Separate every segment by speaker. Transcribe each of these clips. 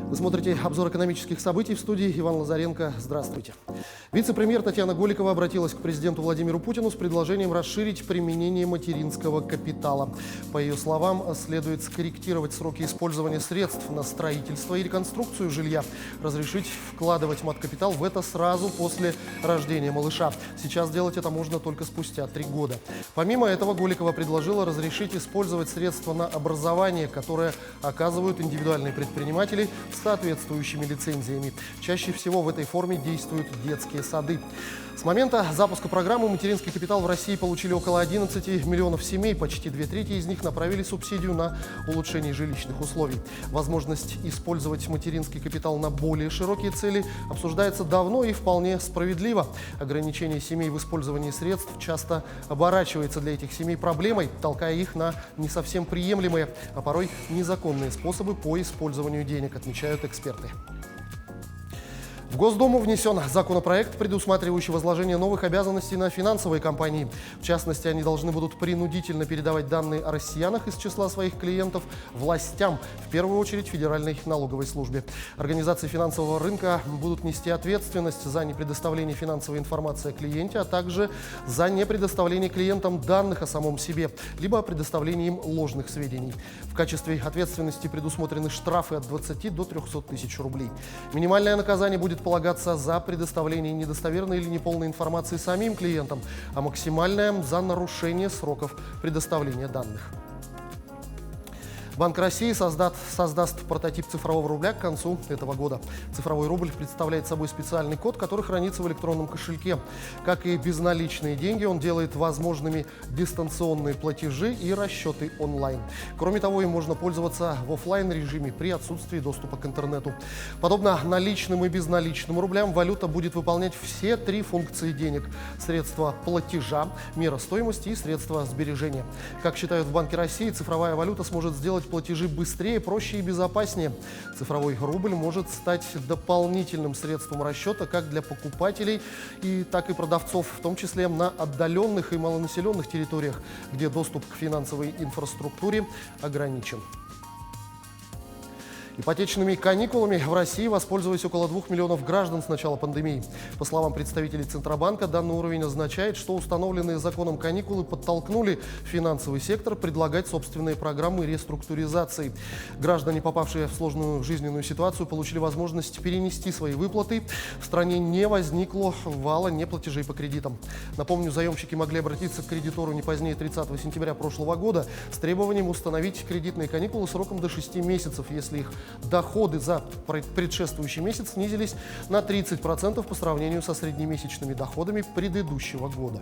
Speaker 1: Вы смотрите обзор экономических событий, в студии Иван Лазаренко. Здравствуйте. Вице-премьер Татьяна Голикова обратилась к президенту Владимиру Путину с предложением расширить применение материнского капитала. По ее словам, следует скорректировать сроки использования средств на строительство и реконструкцию жилья, разрешить вкладывать маткапитал в это сразу после рождения малыша. Сейчас делать это можно только спустя 3 года. Помимо этого, Голикова предложила разрешить использовать средства на образование, которые оказывают индивидуальные предприниматели с соответствующими лицензиями. Чаще всего в этой форме действуют детские сады. С момента запуска программы материнский капитал в России получили около 11 миллионов семей. Почти 2/3 из них направили субсидию на улучшение жилищных условий. Возможность использовать материнский капитал на более широкие цели обсуждается давно и вполне справедливо. Ограничение семей в использовании средств часто оборачивается для этих семей проблемой, толкая их на не совсем приемлемые, а порой незаконные способы по использованию денег, отмечают эксперты. В Госдуму внесен законопроект, предусматривающий возложение новых обязанностей на финансовые компании. В частности, они должны будут принудительно передавать данные о россиянах из числа своих клиентов властям, в первую очередь Федеральной налоговой службе. Организации финансового рынка будут нести ответственность за непредоставление финансовой информации о клиенте, а также за непредоставление клиентам данных о самом себе, либо о предоставлении им ложных сведений. В качестве ответственности предусмотрены штрафы от 20 до 300 тысяч рублей. Минимальное наказание будет полагаться за предоставление недостоверной или неполной информации самим клиентам, а максимальное за нарушение сроков предоставления данных. Банк России создаст прототип цифрового рубля к концу этого года. Цифровой рубль представляет собой специальный код, который хранится в электронном кошельке. Как и безналичные деньги, он делает возможными дистанционные платежи и расчеты онлайн. Кроме того, им можно пользоваться в офлайн-режиме при отсутствии доступа к интернету. Подобно наличным и безналичным рублям, валюта будет выполнять все 3 функции денег: средства платежа, мера стоимости и средства сбережения. Как считают в Банке России, цифровая валюта сможет сделать платежи быстрее, проще и безопаснее. Цифровой рубль может стать дополнительным средством расчета как для покупателей, так и продавцов, в том числе на отдаленных и малонаселенных территориях, где доступ к финансовой инфраструктуре ограничен. Ипотечными каникулами в России воспользовались около 2 миллионов граждан с начала пандемии. По словам представителей Центробанка, данный уровень означает, что установленные законом каникулы подтолкнули финансовый сектор предлагать собственные программы реструктуризации. Граждане, попавшие в сложную жизненную ситуацию, получили возможность перенести свои выплаты. В стране не возникло вала неплатежей по кредитам. Напомню, заемщики могли обратиться к кредитору не позднее 30 сентября прошлого года с требованием установить кредитные каникулы сроком до 6 месяцев, если их доходы за предшествующий месяц снизились на 30% по сравнению со среднемесячными доходами предыдущего года.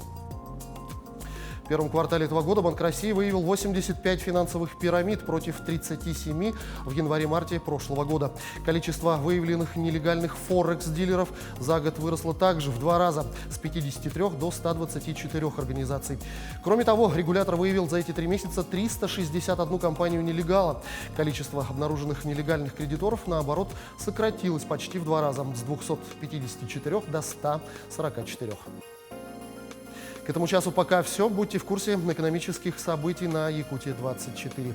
Speaker 1: В первом квартале этого года Банк России выявил 85 финансовых пирамид против 37 в январе-марте прошлого года. Количество выявленных нелегальных форекс-дилеров за год выросло также в 2 раза, с 53 до 124 организаций. Кроме того, регулятор выявил за эти 3 месяца 361 компанию нелегала. Количество обнаруженных нелегальных кредиторов, наоборот, сократилось почти в 2 раза, с 254 до 144. К этому часу пока все. Будьте в курсе экономических событий на Якутия-24.